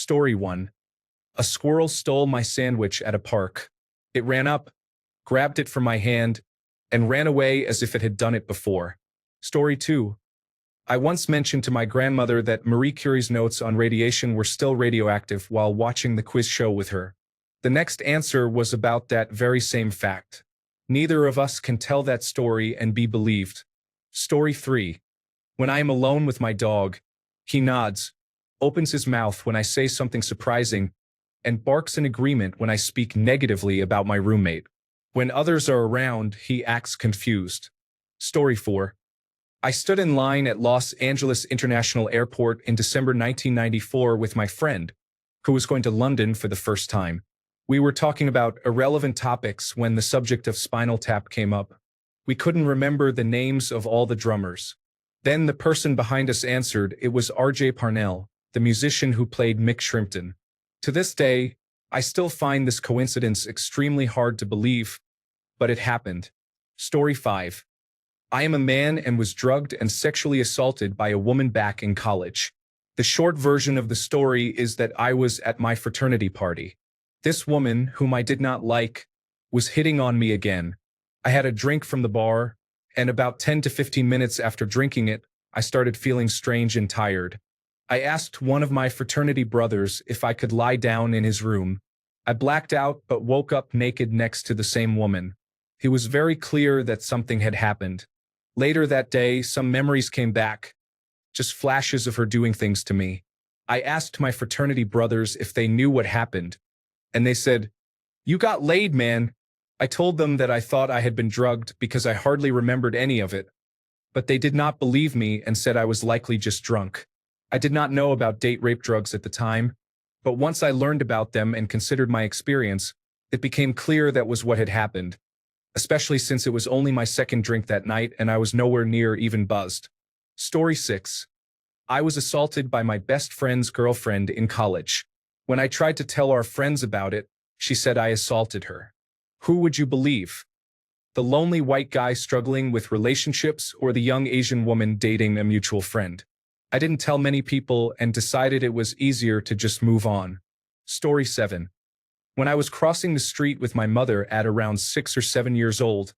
Story 1. A squirrel stole my sandwich at a park. It ran up, grabbed it from my hand, and ran away as if it had done it before. Story 2. I once mentioned to my grandmother that Marie Curie's notes on radiation were still radioactive while watching the quiz show with her. The next answer was about that very same fact. Neither of us can tell that story and be believed. Story 3. When I am alone with my dog, he nods, opens his mouth when I say something surprising, and barks in agreement when I speak negatively about my roommate. When others are around, he acts confused. Story 4. I stood in line at Los Angeles International Airport in December 1994 with my friend, who was going to London for the first time. We were talking about irrelevant topics when the subject of Spinal Tap came up. We couldn't remember the names of all the drummers. Then the person behind us answered it was R.J. Parnell, the musician who played Mick Shrimpton. To this day, I still find this coincidence extremely hard to believe, but it happened. Story 5. I am a man and was drugged and sexually assaulted by a woman back in college. The short version of the story is that I was at my fraternity party. This woman, whom I did not like, was hitting on me again. I had a drink from the bar, and about 10 to 15 minutes after drinking it, I started feeling strange and tired. I asked one of my fraternity brothers if I could lie down in his room. I blacked out but woke up naked next to the same woman. It was very clear that something had happened. Later that day, some memories came back, just flashes of her doing things to me. I asked my fraternity brothers if they knew what happened, and they said, "You got laid, man." I told them that I thought I had been drugged because I hardly remembered any of it, but they did not believe me and said I was likely just drunk. I did not know about date rape drugs at the time, but once I learned about them and considered my experience, it became clear that was what had happened, especially since it was only my second drink that night and I was nowhere near even buzzed. Story 6. I was assaulted by my best friend's girlfriend in college. When I tried to tell our friends about it, she said I assaulted her. Who would you believe? The lonely white guy struggling with relationships or the young Asian woman dating a mutual friend? I didn't tell many people and decided it was easier to just move on. Story 7. When I was crossing the street with my mother at around 6 or 7 years old,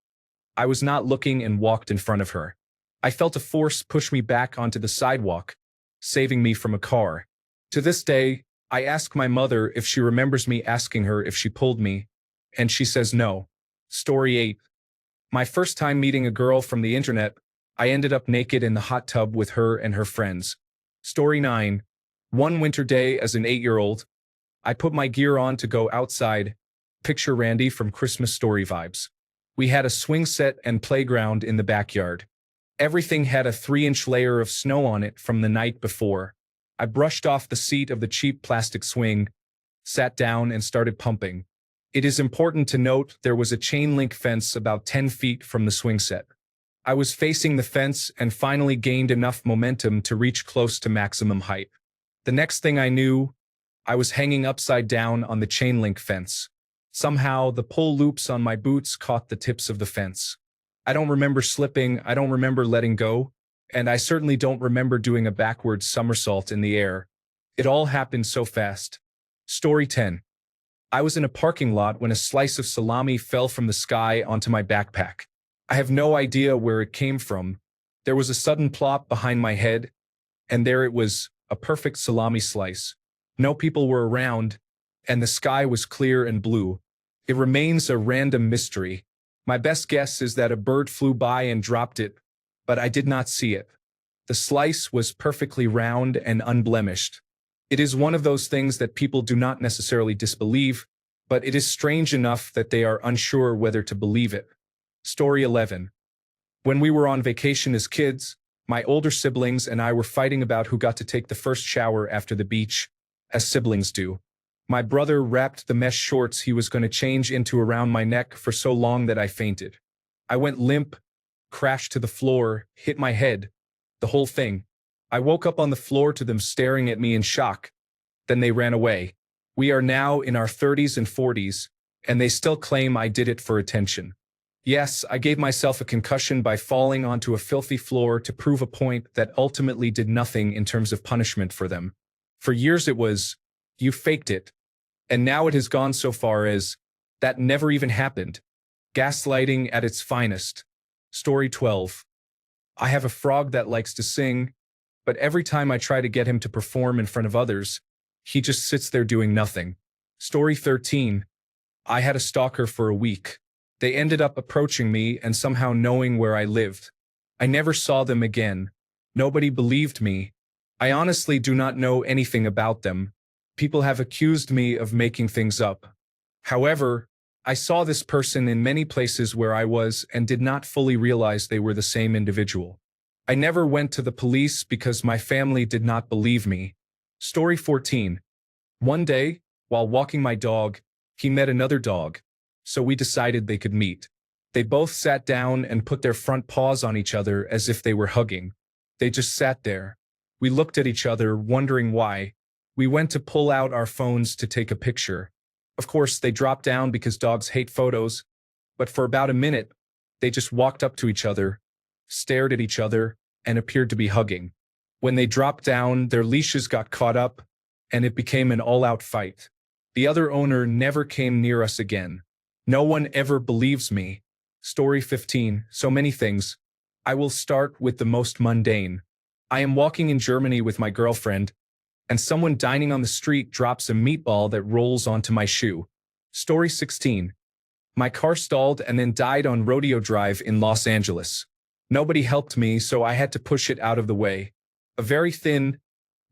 I was not looking and walked in front of her. I felt a force push me back onto the sidewalk, saving me from a car. To this day, I ask my mother if she remembers me asking her if she pulled me, and she says no. Story 8. My first time meeting a girl from the internet, I ended up naked in the hot tub with her and her friends. Story 9. One winter day as an 8-year-old, I put my gear on to go outside. Picture Randy from Christmas Story vibes. We had a swing set and playground in the backyard. Everything had a 3-inch layer of snow on it from the night before. I brushed off the seat of the cheap plastic swing, sat down and started pumping. It is important to note there was a chain link fence about 10 feet from the swing set. I was facing the fence and finally gained enough momentum to reach close to maximum height. The next thing I knew, I was hanging upside down on the chain link fence. Somehow, the pull loops on my boots caught the tips of the fence. I don't remember slipping, I don't remember letting go, and I certainly don't remember doing a backward somersault in the air. It all happened so fast. Story 10. I was in a parking lot when a slice of salami fell from the sky onto my backpack. I have no idea where it came from. There was a sudden plop behind my head, and there it was, a perfect salami slice. No people were around, and the sky was clear and blue. It remains a random mystery. My best guess is that a bird flew by and dropped it, but I did not see it. The slice was perfectly round and unblemished. It is one of those things that people do not necessarily disbelieve, but it is strange enough that they are unsure whether to believe it. Story 11. When we were on vacation as kids, my older siblings and I were fighting about who got to take the first shower after the beach, as siblings do. My brother wrapped the mesh shorts he was going to change into around my neck for so long that I fainted. I went limp, crashed to the floor, hit my head, the whole thing. I woke up on the floor to them staring at me in shock. Then they ran away. We are now in our 30s and 40s, and they still claim I did it for attention. Yes, I gave myself a concussion by falling onto a filthy floor to prove a point that ultimately did nothing in terms of punishment for them. For years it was, You faked it. And now it has gone so far as, that never even happened. Gaslighting at its finest. Story 12. I have a frog that likes to sing, but every time I try to get him to perform in front of others, he just sits there doing nothing. Story 13. I had a stalker for a week. They ended up approaching me and somehow knowing where I lived. I never saw them again. Nobody believed me. I honestly do not know anything about them. People have accused me of making things up. However, I saw this person in many places where I was and did not fully realize they were the same individual. I never went to the police because my family did not believe me. Story 14. One day, while walking my dog, he met another dog, so we decided they could meet. They both sat down and put their front paws on each other as if they were hugging. They just sat there. We looked at each other, wondering why. We went to pull out our phones to take a picture. Of course, they dropped down because dogs hate photos, but for about a minute, they just walked up to each other, stared at each other, and appeared to be hugging. When they dropped down, their leashes got caught up, and it became an all-out fight. The other owner never came near us again. No one ever believes me. Story 15. So many things. I will start with the most mundane. I am walking in Germany with my girlfriend, and someone dining on the street drops a meatball that rolls onto my shoe. Story 16. My car stalled and then died on Rodeo Drive in Los Angeles. Nobody helped me, so I had to push it out of the way. A very thin,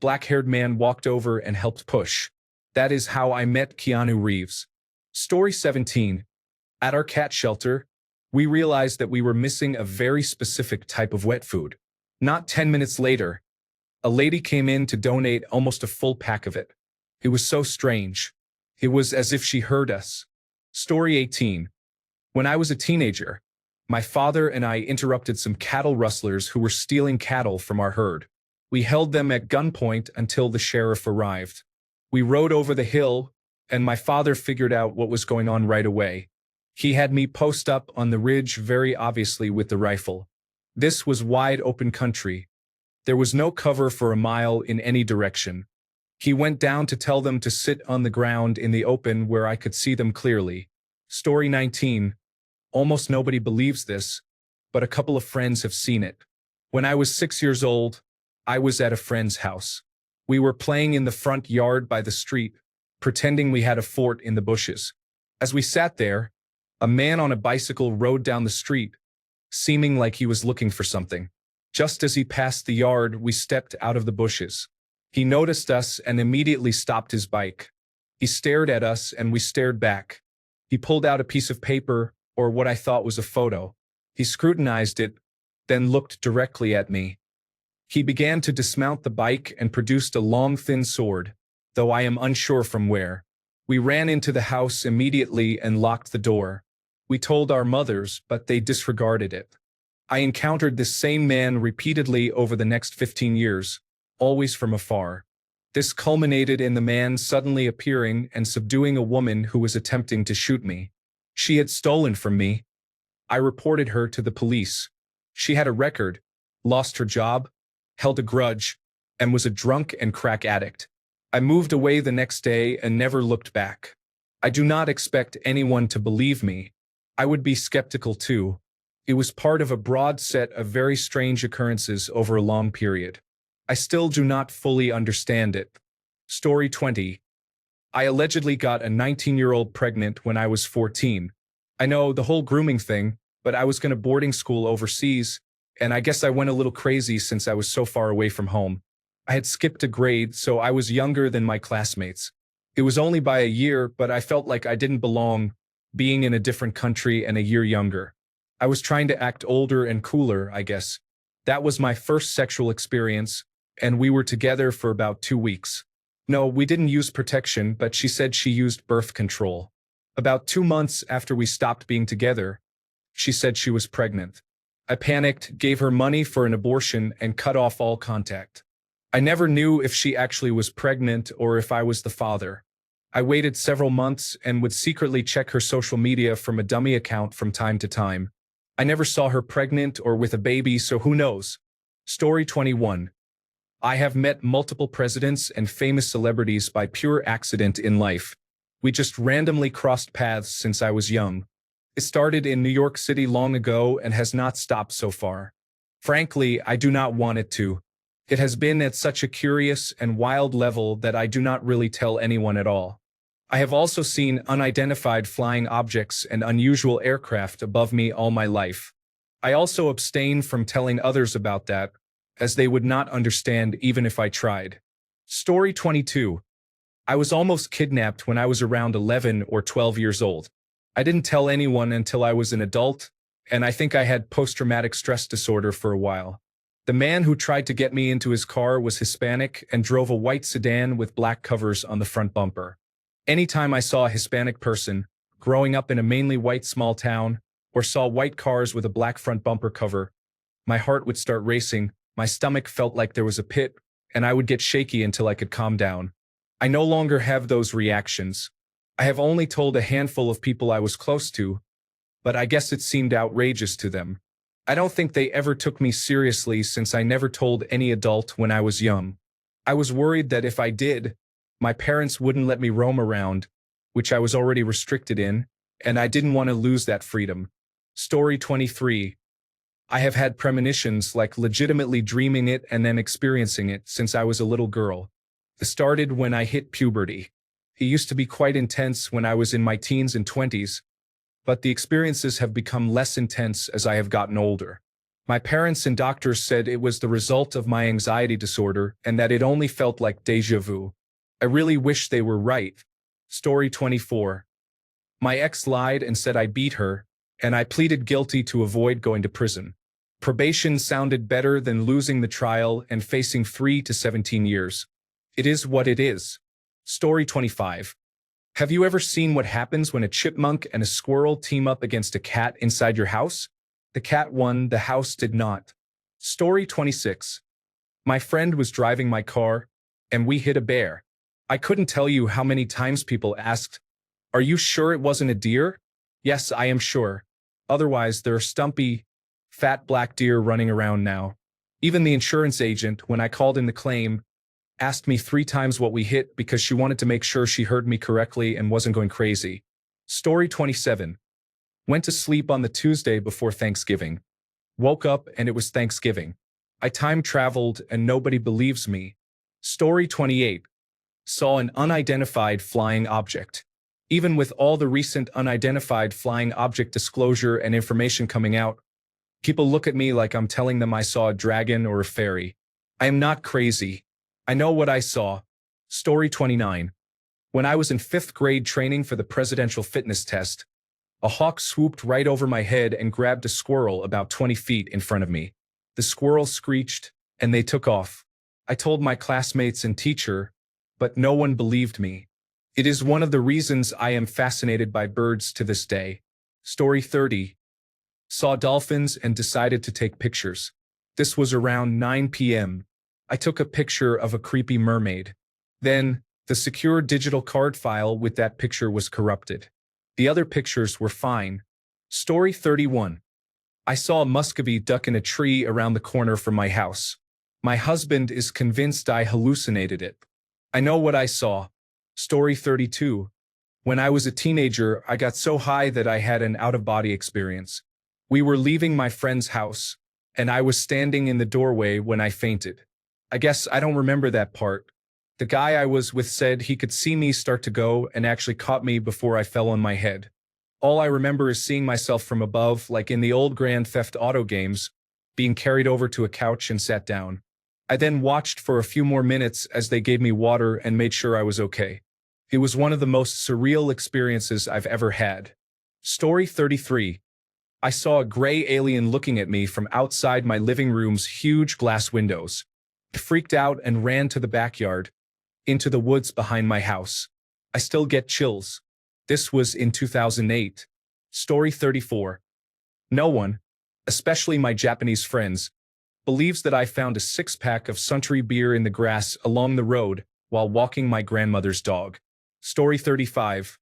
black-haired man walked over and helped push. That is how I met Keanu Reeves. Story 17. At our cat shelter, we realized that we were missing a very specific type of wet food. Not 10 minutes later, a lady came in to donate almost a full pack of it. It was so strange. It was as if she heard us. Story 18. When I was a teenager, my father and I interrupted some cattle rustlers who were stealing cattle from our herd. We held them at gunpoint until the sheriff arrived. We rode over the hill, and my father figured out what was going on right away. He had me post up on the ridge very obviously with the rifle. This was wide open country. There was no cover for a mile in any direction. He went down to tell them to sit on the ground in the open where I could see them clearly. Story 19. Almost nobody believes this, but a couple of friends have seen it. When I was 6 years old, I was at a friend's house. We were playing in the front yard by the street, pretending we had a fort in the bushes. As we sat there, a man on a bicycle rode down the street, seeming like he was looking for something. Just as he passed the yard, we stepped out of the bushes. He noticed us and immediately stopped his bike. He stared at us and we stared back. He pulled out a piece of paper, or what I thought was a photo. He scrutinized it, then looked directly at me. He began to dismount the bike and produced a long, thin sword, though I am unsure from where. We ran into the house immediately and locked the door. We told our mothers, but they disregarded it. I encountered this same man repeatedly over the next 15 years, always from afar. This culminated in the man suddenly appearing and subduing a woman who was attempting to shoot me. She had stolen from me. I reported her to the police. She had a record, lost her job, held a grudge, and was a drunk and crack addict. I moved away the next day and never looked back. I do not expect anyone to believe me. I would be skeptical too. It was part of a broad set of very strange occurrences over a long period. I still do not fully understand it. Story 20. I allegedly got a 19-year-old pregnant when I was 14. I know the whole grooming thing, but I was going to boarding school overseas, and I guess I went a little crazy since I was so far away from home. I had skipped a grade, so I was younger than my classmates. It was only by a year, but I felt like I didn't belong, being in a different country and a year younger. I was trying to act older and cooler, I guess. That was my first sexual experience, and we were together for about 2 weeks. No, we didn't use protection, but she said she used birth control. About 2 months after we stopped being together, she said she was pregnant. I panicked, gave her money for an abortion, and cut off all contact. I never knew if she actually was pregnant or if I was the father. I waited several months and would secretly check her social media from a dummy account from time to time. I never saw her pregnant or with a baby, so who knows? Story 21. I have met multiple presidents and famous celebrities by pure accident in life. We just randomly crossed paths since I was young. It started in New York City long ago and has not stopped so far. Frankly, I do not want it to. It has been at such a curious and wild level that I do not really tell anyone at all. I have also seen unidentified flying objects and unusual aircraft above me all my life. I also abstain from telling others about that, as they would not understand even if I tried. Story 22. I was almost kidnapped when I was around 11 or 12 years old. I didn't tell anyone until I was an adult, and I think I had post-traumatic stress disorder for a while. The man who tried to get me into his car was Hispanic and drove a white sedan with black covers on the front bumper. Anytime I saw a Hispanic person, growing up in a mainly white small town, or saw white cars with a black front bumper cover, my heart would start racing, my stomach felt like there was a pit, and I would get shaky until I could calm down. I no longer have those reactions. I have only told a handful of people I was close to, but I guess it seemed outrageous to them. I don't think they ever took me seriously since I never told any adult when I was young. I was worried that if I did, my parents wouldn't let me roam around, which I was already restricted in, and I didn't want to lose that freedom. Story 23. I have had premonitions, like legitimately dreaming it and then experiencing it, since I was a little girl. It started when I hit puberty. It used to be quite intense when I was in my teens and 20s, but the experiences have become less intense as I have gotten older. My parents and doctors said it was the result of my anxiety disorder and that it only felt like déjà vu. I really wish they were right. Story 24. My ex lied and said I beat her, and I pleaded guilty to avoid going to prison. Probation sounded better than losing the trial and facing 3 to 17 years. It is what it is. Story 25. Have you ever seen what happens when a chipmunk and a squirrel team up against a cat inside your house? The cat won, the house did not. Story 26. My friend was driving my car, and we hit a bear. I couldn't tell you how many times people asked, "Are you sure it wasn't a deer?" Yes, I am sure. Otherwise, there are stumpy, fat black deer running around now. Even the insurance agent, when I called in the claim, asked me 3 times what we hit because she wanted to make sure she heard me correctly and wasn't going crazy. Story 27. Went to sleep on the Tuesday before Thanksgiving. Woke up and it was Thanksgiving. I time traveled and nobody believes me. Story 28. Saw an unidentified flying object. Even with all the recent unidentified flying object disclosure and information coming out, people look at me like I'm telling them I saw a dragon or a fairy. I am not crazy. I know what I saw. Story 29. When I was in 5th grade training for the presidential fitness test, a hawk swooped right over my head and grabbed a squirrel about 20 feet in front of me. The squirrel screeched, and they took off. I told my classmates and teacher, but no one believed me. It is one of the reasons I am fascinated by birds to this day. Story 30. Saw dolphins and decided to take pictures. This was around 9 p.m. I took a picture of a creepy mermaid. Then, the secure digital card file with that picture was corrupted. The other pictures were fine. Story 31. I saw a muscovy duck in a tree around the corner from my house. My husband is convinced I hallucinated it. I know what I saw. Story 32. When I was a teenager, I got so high that I had an out-of-body experience. We were leaving my friend's house, and I was standing in the doorway when I fainted. I guess I don't remember that part. The guy I was with said he could see me start to go and actually caught me before I fell on my head. All I remember is seeing myself from above, like in the old Grand Theft Auto games, being carried over to a couch and sat down. I then watched for a few more minutes as they gave me water and made sure I was okay. It was one of the most surreal experiences I've ever had. Story 33. I saw a gray alien looking at me from outside my living room's huge glass windows. I freaked out and ran to the backyard, into the woods behind my house. I still get chills. This was in 2008. Story 34. No one, especially my Japanese friends, believes that I found a 6-pack of Suntory beer in the grass along the road while walking my grandmother's dog. Story 35.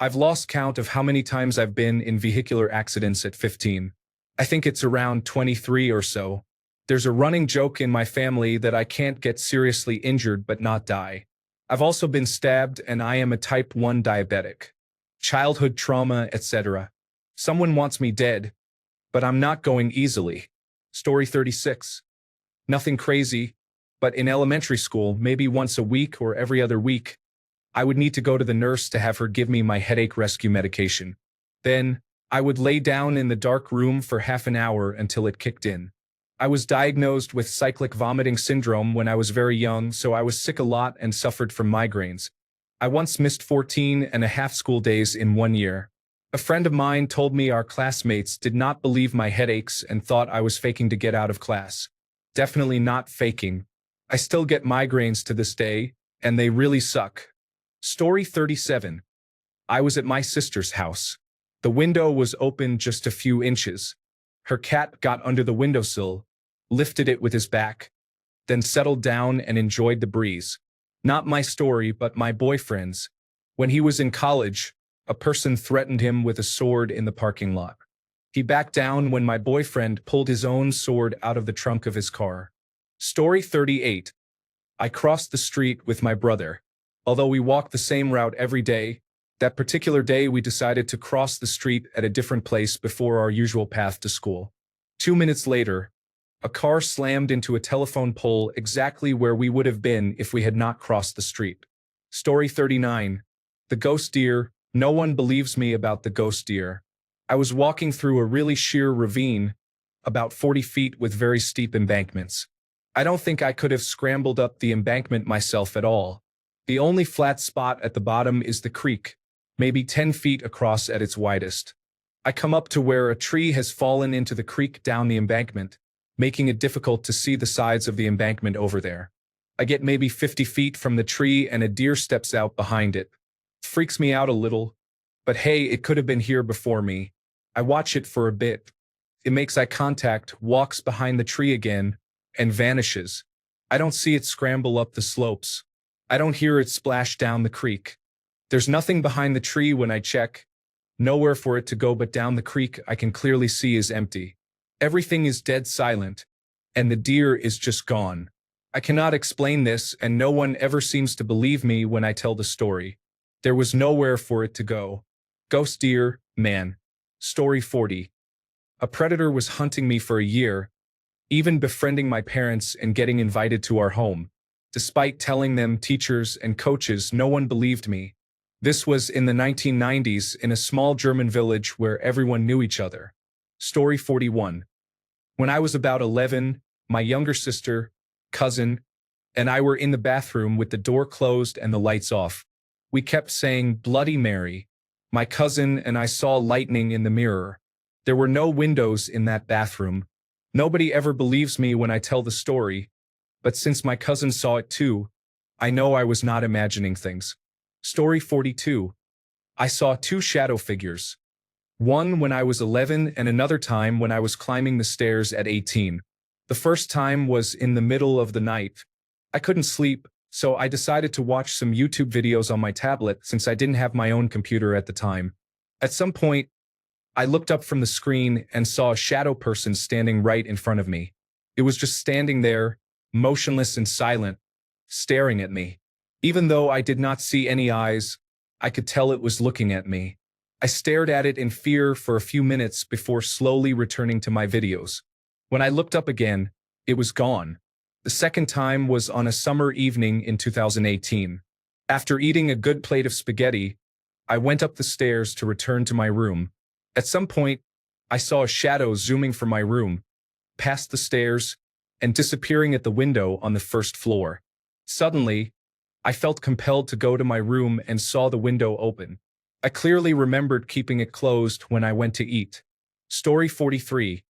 I've lost count of how many times I've been in vehicular accidents at 15. I think it's around 23 or so. There's a running joke in my family that I can't get seriously injured but not die. I've also been stabbed and I am a type 1 diabetic. Childhood trauma, etc. Someone wants me dead, but I'm not going easily. Story 36. Nothing crazy, but in elementary school, maybe once a week or every other week, I would need to go to the nurse to have her give me my headache rescue medication. Then, I would lay down in the dark room for half an hour until it kicked in. I was diagnosed with cyclic vomiting syndrome when I was very young, so I was sick a lot and suffered from migraines. I once missed 14 and a half school days in 1 year. A friend of mine told me our classmates did not believe my headaches and thought I was faking to get out of class. Definitely not faking. I still get migraines to this day, and they really suck. Story 37. I was at my sister's house. The window was open just a few inches. Her cat got under the windowsill, lifted it with his back, then settled down and enjoyed the breeze. Not my story, but my boyfriend's. When he was in college, a person threatened him with a sword in the parking lot. He backed down when my boyfriend pulled his own sword out of the trunk of his car. Story 38. I crossed the street with my brother. Although we walk the same route every day, that particular day we decided to cross the street at a different place before our usual path to school. 2 minutes later, a car slammed into a telephone pole exactly where we would have been if we had not crossed the street. Story 39. The ghost deer. No one believes me about the ghost deer. I was walking through a really sheer ravine, about 40 feet with very steep embankments. I don't think I could have scrambled up the embankment myself at all. The only flat spot at the bottom is the creek, maybe 10 feet across at its widest. I come up to where a tree has fallen into the creek down the embankment, making it difficult to see the sides of the embankment over there. I get maybe 50 feet from the tree and a deer steps out behind it. Freaks me out a little, but hey, it could have been here before me. I watch it for a bit. It makes eye contact, walks behind the tree again, and vanishes. I don't see it scramble up the slopes. I don't hear it splash down the creek. There's nothing behind the tree when I check. Nowhere for it to go but down the creek I can clearly see is empty. Everything is dead silent, and the deer is just gone. I cannot explain this, and no one ever seems to believe me when I tell the story. There was nowhere for it to go. Ghost deer, man. Story 40. A predator was hunting me for a year, even befriending my parents and getting invited to our home. Despite telling them, teachers and coaches, no one believed me. This was in the 1990s in a small German village where everyone knew each other. Story 41. When I was about 11, my younger sister, cousin, and I were in the bathroom with the door closed and the lights off. We kept saying, "Bloody Mary." My cousin and I saw lightning in the mirror. There were no windows in that bathroom. Nobody ever believes me when I tell the story, but since my cousin saw it too, I know I was not imagining things. Story 42. I saw 2 shadow figures. One when I was 11 and another time when I was climbing the stairs at 18. The first time was in the middle of the night. I couldn't sleep, so I decided to watch some YouTube videos on my tablet since I didn't have my own computer at the time. At some point, I looked up from the screen and saw a shadow person standing right in front of me. It was just standing there, motionless and silent, staring at me. Even though I did not see any eyes, I could tell it was looking at me. I stared at it in fear for a few minutes before slowly returning to my videos. When I looked up again, it was gone. The second time was on a summer evening in 2018. After eating a good plate of spaghetti, I went up the stairs to return to my room. At some point, I saw a shadow zooming from my room, past the stairs, and disappearing at the window on the first floor. Suddenly, I felt compelled to go to my room and saw the window open. I clearly remembered keeping it closed when I went to eat. Story 43.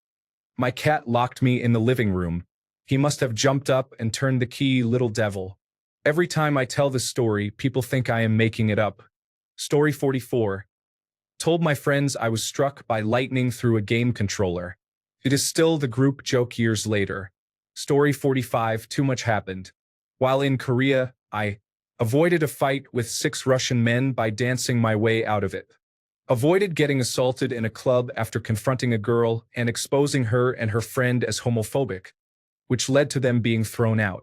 My cat locked me in the living room. He must have jumped up and turned the key, little devil. Every time I tell this story, people think I am making it up. Story 44. Told my friends I was struck by lightning through a game controller. It is still the group joke years later. Story 45. Too much happened. While in Korea, I avoided a fight with 6 Russian men by dancing my way out of it. Avoided getting assaulted in a club after confronting a girl and exposing her and her friend as homophobic. which led to them being thrown out.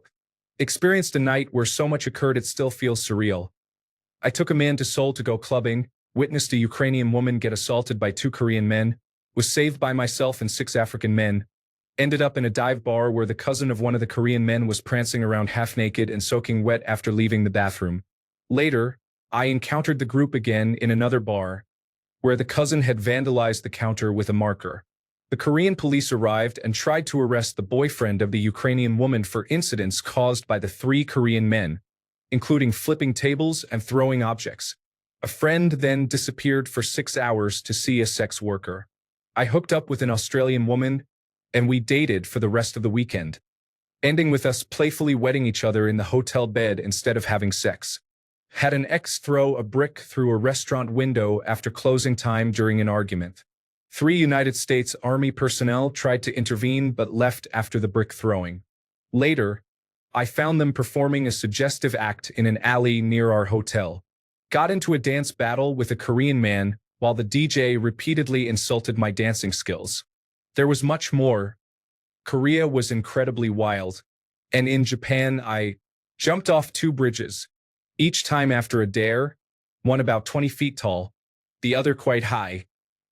Experienced a night where so much occurred it still feels surreal. I took a man to Seoul to go clubbing, witnessed a Ukrainian woman get assaulted by 2 Korean men, was saved by myself and 6 African men, ended up in a dive bar where the cousin of one of the Korean men was prancing around half-naked and soaking wet after leaving the bathroom. Later, I encountered the group again in another bar, where the cousin had vandalized the counter with a marker. The Korean police arrived and tried to arrest the boyfriend of the Ukrainian woman for incidents caused by the 3 Korean men, including flipping tables and throwing objects. A friend then disappeared for 6 hours to see a sex worker. I hooked up with an Australian woman, and we dated for the rest of the weekend, ending with us playfully wetting each other in the hotel bed instead of having sex. Had an ex throw a brick through a restaurant window after closing time during an argument. 3 United States Army personnel tried to intervene but left after the brick throwing. Later, I found them performing a suggestive act in an alley near our hotel. Got into a dance battle with a Korean man while the DJ repeatedly insulted my dancing skills. There was much more. Korea was incredibly wild, and in Japan I jumped off 2 bridges, each time after a dare, one about 20 feet tall, the other quite high,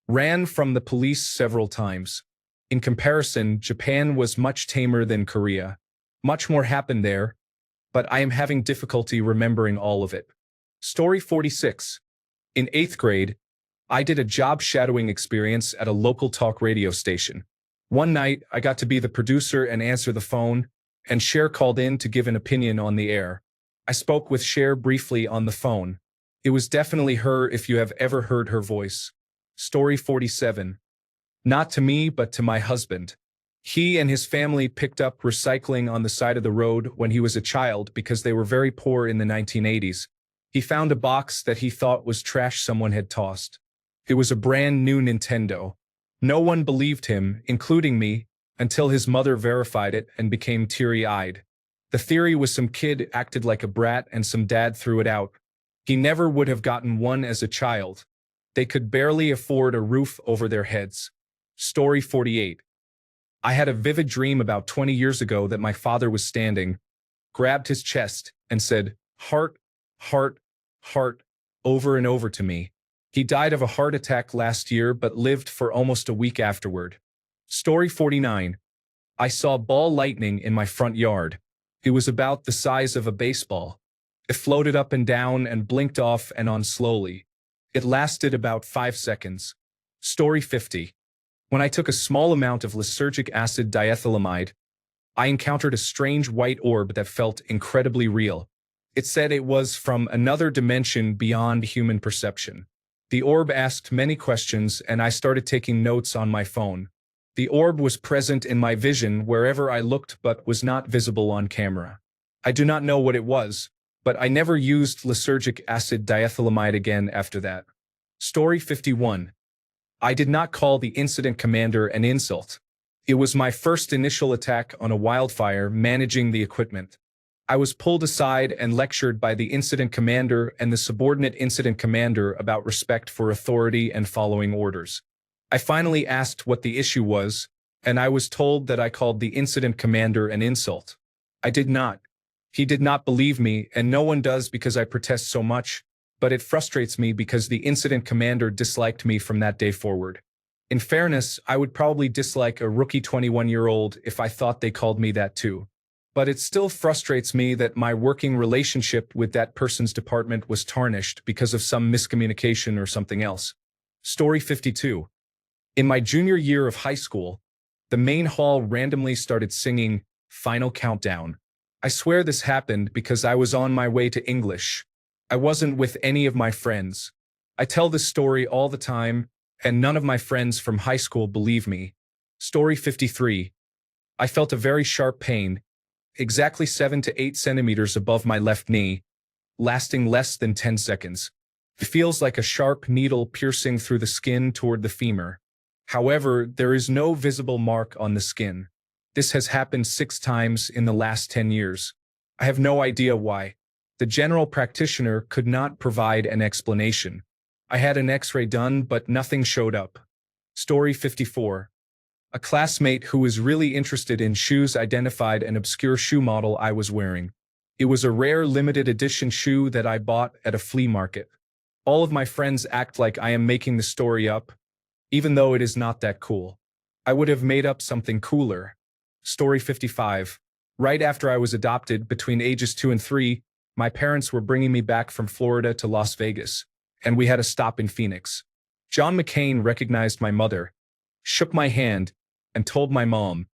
ran from the police several times. In comparison, Japan was much tamer than Korea. Much more happened there, but I am having difficulty remembering all of it. Story 46. In 8th grade, I did a job shadowing experience at a local talk radio station. One night, I got to be the producer and answer the phone, and Cher called in to give an opinion on the air. I spoke with Cher briefly on the phone. It was definitely her if you have ever heard her voice. Story 47. Not to me, but to my husband. He and his family picked up recycling on the side of the road when he was a child because they were very poor in the 1980s. He found a box that he thought was trash someone had tossed. It was a brand new Nintendo. No one believed him, including me, until his mother verified it and became teary-eyed. The theory was some kid acted like a brat and some dad threw it out. He never would have gotten one as a child. They could barely afford a roof over their heads. Story 48. I had a vivid dream about 20 years ago that my father was standing, grabbed his chest, and said, "Heart, heart, heart," over and over to me. He died of a heart attack last year but lived for almost a week afterward. Story 49. I saw ball lightning in my front yard. It was about the size of a baseball. It floated up and down and blinked off and on slowly. It lasted about 5 seconds. Story 50. When I took a small amount of lysergic acid diethylamide, I encountered a strange white orb that felt incredibly real. It said it was from another dimension beyond human perception. The orb asked many questions and I started taking notes on my phone. The orb was present in my vision wherever I looked but was not visible on camera. I do not know what it was, but I never used lysergic acid diethylamide again after that. Story 51. I did not call the incident commander an insult. It was my first initial attack on a wildfire managing the equipment. I was pulled aside and lectured by the incident commander and the subordinate incident commander about respect for authority and following orders. I finally asked what the issue was, and I was told that I called the incident commander an insult. I did not. He did not believe me, and no one does because I protest so much, but it frustrates me because the incident commander disliked me from that day forward. In fairness, I would probably dislike a rookie 21-year-old if I thought they called me that too. But it still frustrates me that my working relationship with that person's department was tarnished because of some miscommunication or something else. Story 52. In my junior year of high school, the main hall randomly started singing Final Countdown. I swear this happened because I was on my way to English. I wasn't with any of my friends. I tell this story all the time, and none of my friends from high school believe me. Story 53. I felt a very sharp pain, exactly 7 to 8 centimeters above my left knee, lasting less than 10 seconds. It feels like a sharp needle piercing through the skin toward the femur. However, there is no visible mark on the skin. This has happened 6 times in the last 10 years. I have no idea why. The general practitioner could not provide an explanation. I had an X-ray done, but nothing showed up. Story 54. A classmate who was really interested in shoes identified an obscure shoe model I was wearing. It was a rare limited edition shoe that I bought at a flea market. All of my friends act like I am making the story up, even though it is not that cool. I would have made up something cooler. Story 55. Right after I was adopted, between ages 2 and 3, my parents were bringing me back from Florida to Las Vegas, and we had a stop in Phoenix. John McCain recognized my mother, shook my hand, and told my mom,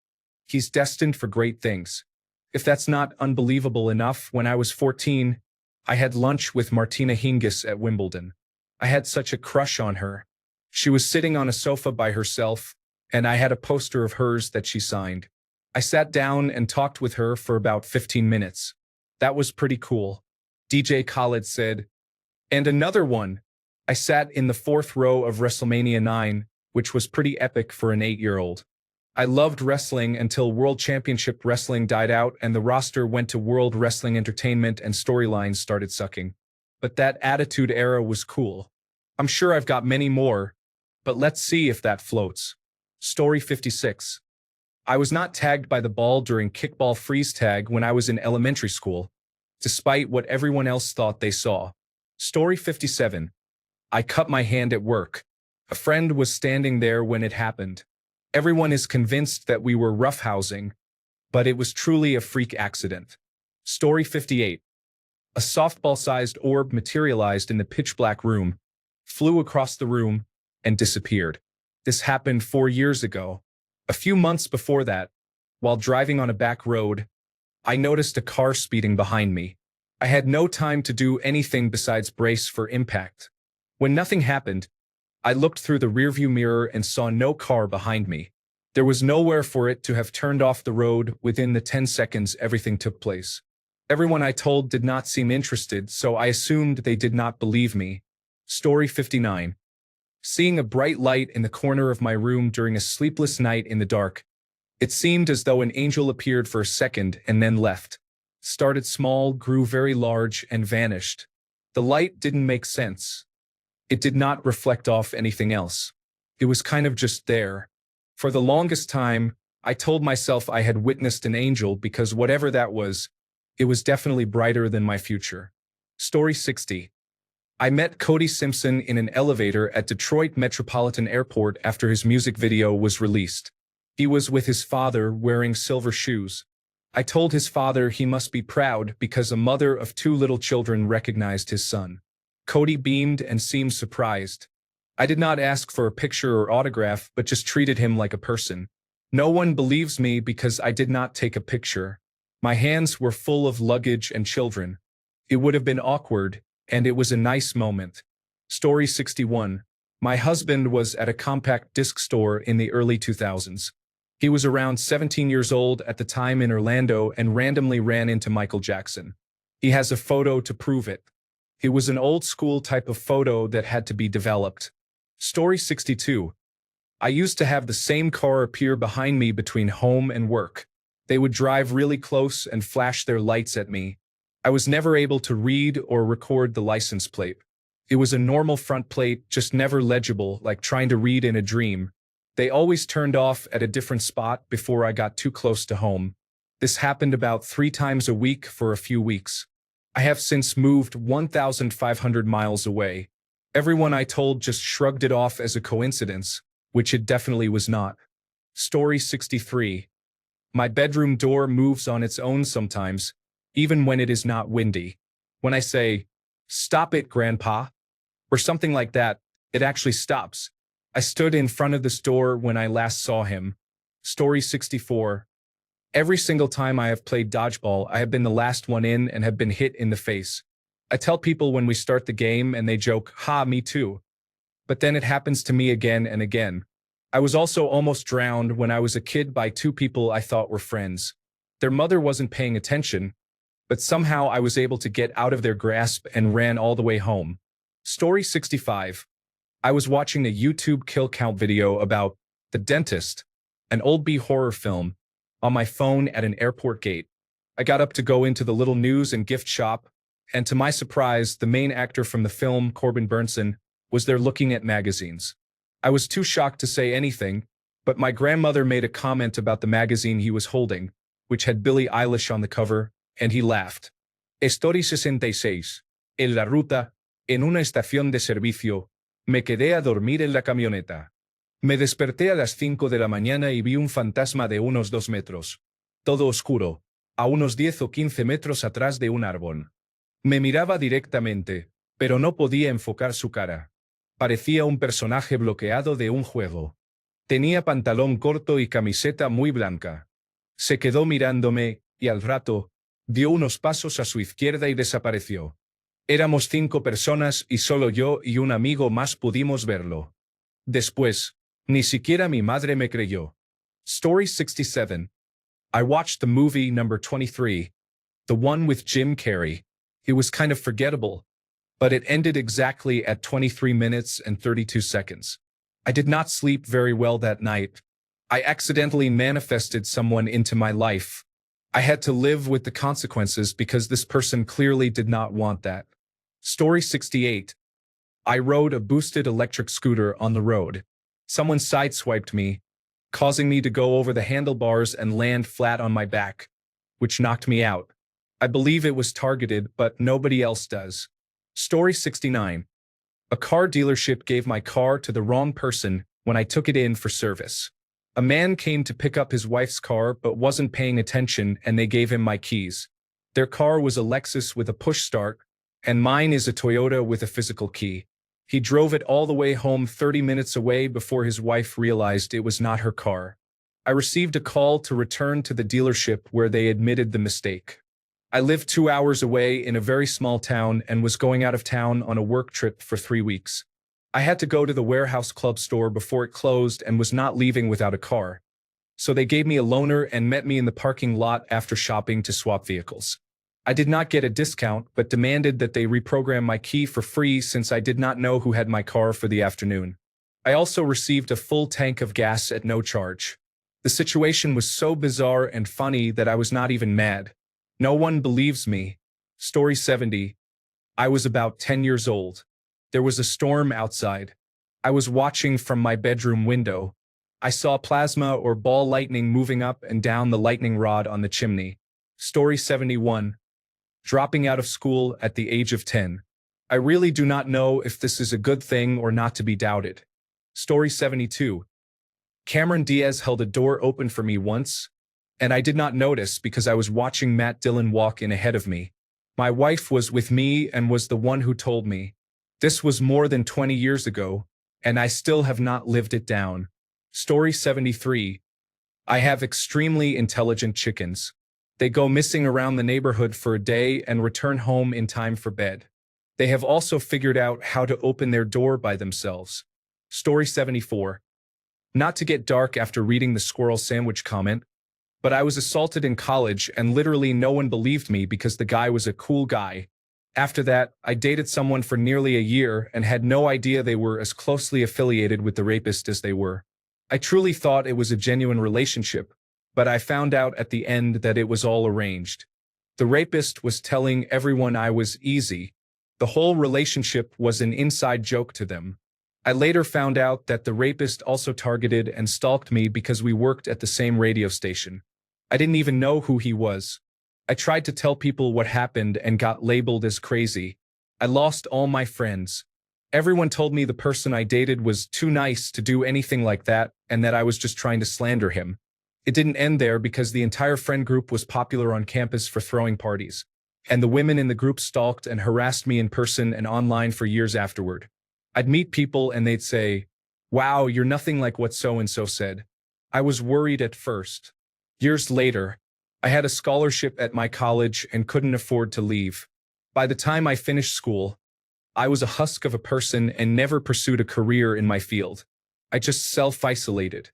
"He's destined for great things." If that's not unbelievable enough, when I was 14, I had lunch with Martina Hingis at Wimbledon. I had such a crush on her. She was sitting on a sofa by herself, and I had a poster of hers that she signed. I sat down and talked with her for about 15 minutes. That was pretty cool. DJ Khaled said. And another one. I sat in the fourth row of WrestleMania 9, which was pretty epic for an 8-year-old. I loved wrestling until World Championship Wrestling died out and the roster went to World Wrestling Entertainment and storylines started sucking. But that Attitude Era was cool. I'm sure I've got many more, but let's see if that floats. Story 56. I was not tagged by the ball during kickball freeze tag when I was in elementary school, despite what everyone else thought they saw. Story 57. I cut my hand at work. A friend was standing there when it happened. Everyone is convinced that we were roughhousing, but it was truly a freak accident. Story 58. A softball-sized orb materialized in the pitch-black room, flew across the room, and disappeared. This happened 4 years ago. A few months before that, while driving on a back road, I noticed a car speeding behind me. I had no time to do anything besides brace for impact. When nothing happened, I looked through the rearview mirror and saw no car behind me. There was nowhere for it to have turned off the road within the 10 seconds everything took place. Everyone I told did not seem interested, so I assumed they did not believe me. Story 59. Seeing a bright light in the corner of my room during a sleepless night in the dark. It seemed as though an angel appeared for a second and then left. Started small, grew very large, and vanished. The light didn't make sense. It did not reflect off anything else. It was kind of just there. For the longest time, I told myself I had witnessed an angel because whatever that was, it was definitely brighter than my future. Story 60. I met Cody Simpson in an elevator at Detroit Metropolitan Airport after his music video was released. He was with his father wearing silver shoes. I told his father he must be proud because a mother of 2 little children recognized his son. Cody beamed and seemed surprised. I did not ask for a picture or autograph, but just treated him like a person. No one believes me because I did not take a picture. My hands were full of luggage and children. It would have been awkward, and it was a nice moment. Story 61. My husband was at a compact disc store in the early 2000s. He was around 17 years old at the time in Orlando and randomly ran into Michael Jackson. He has a photo to prove it. It was an old-school type of photo that had to be developed. Story 62. I used to have the same car appear behind me between home and work. They would drive really close and flash their lights at me. I was never able to read or record the license plate. It was a normal front plate, just never legible, like trying to read in a dream. They always turned off at a different spot before I got too close to home. This happened about 3 times a week for a few weeks. I have since moved 1,500 miles away. Everyone I told just shrugged it off as a coincidence, which it definitely was not. Story 63. My bedroom door moves on its own sometimes, even when it is not windy. When I say, "Stop it, Grandpa," or something like that, it actually stops. I stood in front of this door when I last saw him. Story 64. Every single time I have played dodgeball, I have been the last one in and have been hit in the face. I tell people when we start the game and they joke, "Ha, me too." But then it happens to me again and again. I was also almost drowned when I was a kid by 2 people I thought were friends. Their mother wasn't paying attention, but somehow I was able to get out of their grasp and ran all the way home. Story 65. I was watching a YouTube kill count video about The Dentist, an old B horror film, on my phone at an airport gate. I got up to go into the little news and gift shop, and to my surprise, the main actor from the film, Corbin Burnson, was there looking at magazines. I was too shocked to say anything, But my grandmother made a comment about the magazine he was holding, which had Billie Eilish on the cover, and he laughed. Story 66. En la ruta, en una estación de servicio, me quedé a dormir en la camioneta. Me desperté a las 5 de la mañana y vi un fantasma de unos 2 metros. Todo oscuro, a unos 10 o 15 metros atrás de un árbol. Me miraba directamente, pero no podía enfocar su cara. Parecía un personaje bloqueado de un juego. Tenía pantalón corto y camiseta muy blanca. Se quedó mirándome, y al rato, dio unos pasos a su izquierda y desapareció. Éramos 5 personas y solo yo y un amigo más pudimos verlo. Después, ni siquiera mi madre me creyó. Story 67. I watched the movie number 23, the one with Jim Carrey. It was kind of forgettable, but it ended exactly at 23 minutes and 32 seconds. I did not sleep very well that night. I accidentally manifested someone into my life. I had to live with the consequences because this person clearly did not want that. Story 68. I rode a boosted electric scooter on the road. Someone sideswiped me, causing me to go over the handlebars and land flat on my back, which knocked me out. I believe it was targeted, but nobody else does. Story 69. A car dealership gave my car to the wrong person when I took it in for service. A man came to pick up his wife's car but wasn't paying attention and they gave him my keys. Their car was a Lexus with a push start, and mine is a Toyota with a physical key. He drove it all the way home 30 minutes away before his wife realized it was not her car. I received a call to return to the dealership where they admitted the mistake. I lived 2 hours away in a very small town and was going out of town on a work trip for 3 weeks. I had to go to the warehouse club store before it closed and was not leaving without a car. So they gave me a loaner and met me in the parking lot after shopping to swap vehicles. I did not get a discount but demanded that they reprogram my key for free since I did not know who had my car for the afternoon. I also received a full tank of gas at no charge. The situation was so bizarre and funny that I was not even mad. No one believes me. Story 70. I was about 10 years old. There was a storm outside. I was watching from my bedroom window. I saw plasma or ball lightning moving up and down the lightning rod on the chimney. Story 71. Dropping out of school at the age of 10. I really do not know if this is a good thing or not to be doubted. Story 72. Cameron Diaz held a door open for me once, and I did not notice because I was watching Matt Dillon walk in ahead of me. My wife was with me and was the one who told me. This was more than 20 years ago, and I still have not lived it down. Story 73. I have extremely intelligent chickens. They go missing around the neighborhood for a day and return home in time for bed. They have also figured out how to open their door by themselves. Story 74. Not to get dark after reading the squirrel sandwich comment, but I was assaulted in college and literally no one believed me because the guy was a cool guy. After that, I dated someone for nearly a year and had no idea they were as closely affiliated with the rapist as they were. I truly thought it was a genuine relationship, but I found out at the end that it was all arranged. The rapist was telling everyone I was easy. The whole relationship was an inside joke to them. I later found out that the rapist also targeted and stalked me because we worked at the same radio station. I didn't even know who he was. I tried to tell people what happened and got labeled as crazy. I lost all my friends. Everyone told me the person I dated was too nice to do anything like that and that I was just trying to slander him. It didn't end there because the entire friend group was popular on campus for throwing parties, and the women in the group stalked and harassed me in person and online for years afterward. I'd meet people and they'd say, "Wow, you're nothing like what so-and-so said." I was worried at first. Years later, I had a scholarship at my college and couldn't afford to leave. By the time I finished school, I was a husk of a person and never pursued a career in my field. I just self-isolated.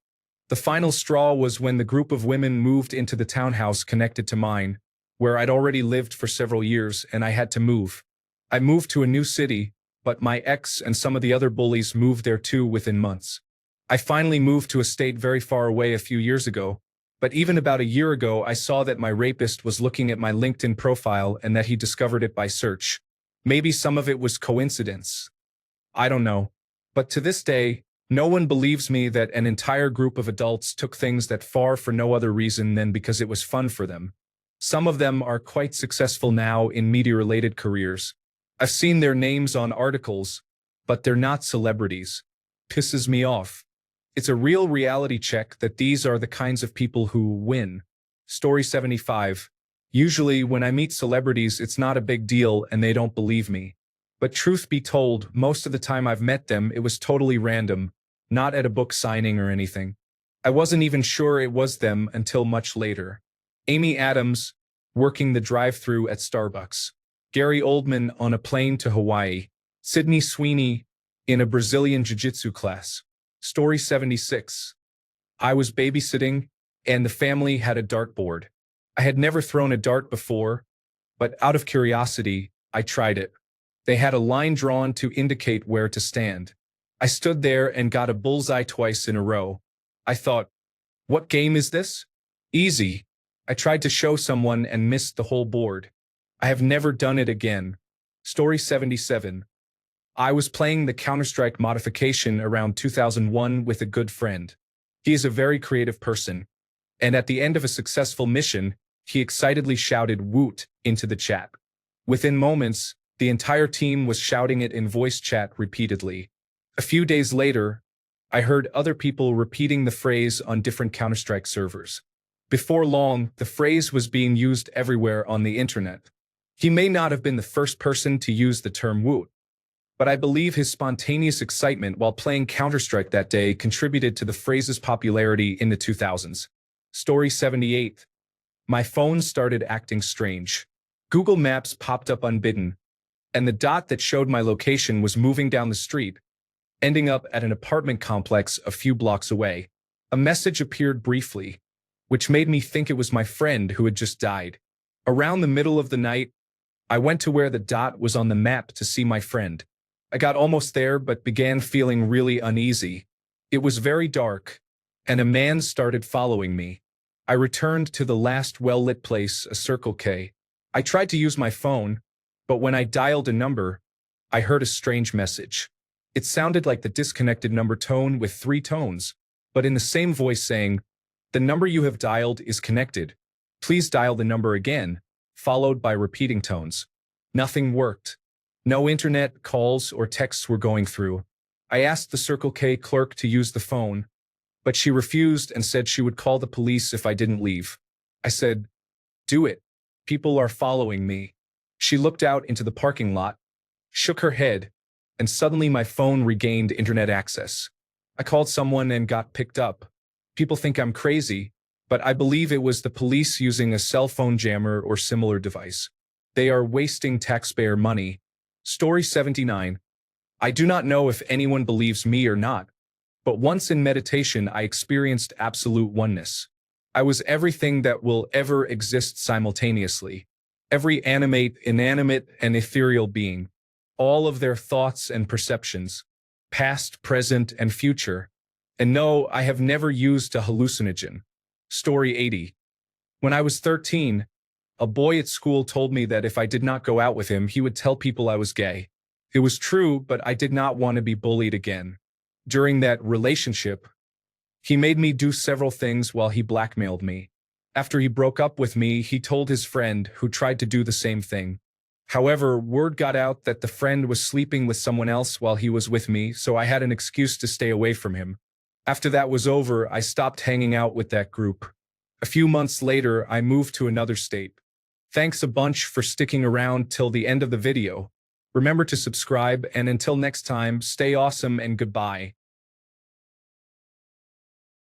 The final straw was when the group of women moved into the townhouse connected to mine, where I'd already lived for several years and I had to move. I moved to a new city, but my ex and some of the other bullies moved there too within months. I finally moved to a state very far away a few years ago, but even about a year ago I saw that my rapist was looking at my LinkedIn profile and that he discovered it by search. Maybe some of it was coincidence. I don't know. But to this day, No one believes me that an entire group of adults took things that far for no other reason than because it was fun for them. Some of them are quite successful now in media-related careers. I've seen their names on articles, but they're not celebrities. Pisses me off. It's a real reality check that these are the kinds of people who win. Story 75. Usually, when I meet celebrities, it's not a big deal and they don't believe me. But truth be told, most of the time I've met them, it was totally random, not at a book signing or anything. I wasn't even sure it was them until much later. Amy Adams, working the drive-thru at Starbucks. Gary Oldman on a plane to Hawaii. Sydney Sweeney in a Brazilian jiu-jitsu class. Story 76. I was babysitting, and the family had a dartboard. I had never thrown a dart before, but out of curiosity, I tried it. They had a line drawn to indicate where to stand. I stood there and got a bullseye twice in a row. I thought, what game is this? Easy. I tried to show someone and missed the whole board. I have never done it again. Story 77. I was playing the Counter-Strike modification around 2001 with a good friend. He is a very creative person. And at the end of a successful mission, he excitedly shouted "Woot" into the chat. Within moments, the entire team was shouting it in voice chat repeatedly. A few days later, I heard other people repeating the phrase on different Counter-Strike servers. Before long, the phrase was being used everywhere on the internet. He may not have been the first person to use the term "Woot," but I believe his spontaneous excitement while playing Counter-Strike that day contributed to the phrase's popularity in the 2000s. Story 78. My phone started acting strange. Google Maps popped up unbidden, and the dot that showed my location was moving down the street, ending up at an apartment complex a few blocks away. A message appeared briefly, which made me think it was my friend who had just died. Around the middle of the night, I went to where the dot was on the map to see my friend. I got almost there but began feeling really uneasy. It was very dark, and a man started following me. I returned to the last well-lit place, a Circle K. I tried to use my phone, but when I dialed a number, I heard a strange message. It sounded like the disconnected number tone with 3 tones, but in the same voice saying, "The number you have dialed is connected. Please dial the number again," followed by repeating tones. Nothing worked. No internet, calls, or texts were going through. I asked the Circle K clerk to use the phone, but she refused and said she would call the police if I didn't leave. I said, "Do it. People are following me." She looked out into the parking lot, shook her head, and suddenly my phone regained internet access. I called someone and got picked up. People think I'm crazy, but I believe it was the police using a cell phone jammer or similar device. They are wasting taxpayer money. Story 79. I do not know if anyone believes me or not, but once in meditation I experienced absolute oneness. I was everything that will ever exist simultaneously. Every animate, inanimate, and ethereal being. All of their thoughts and perceptions. Past, present, and future. And no, I have never used a hallucinogen. Story 80. When I was 13, a boy at school told me that if I did not go out with him, he would tell people I was gay. It was true, but I did not want to be bullied again. During that relationship, he made me do several things while he blackmailed me. After he broke up with me, he told his friend, who tried to do the same thing. However, word got out that the friend was sleeping with someone else while he was with me, so I had an excuse to stay away from him. After that was over, I stopped hanging out with that group. A few months later, I moved to another state. Thanks a bunch for sticking around till the end of the video. Remember to subscribe, and until next time, stay awesome and goodbye.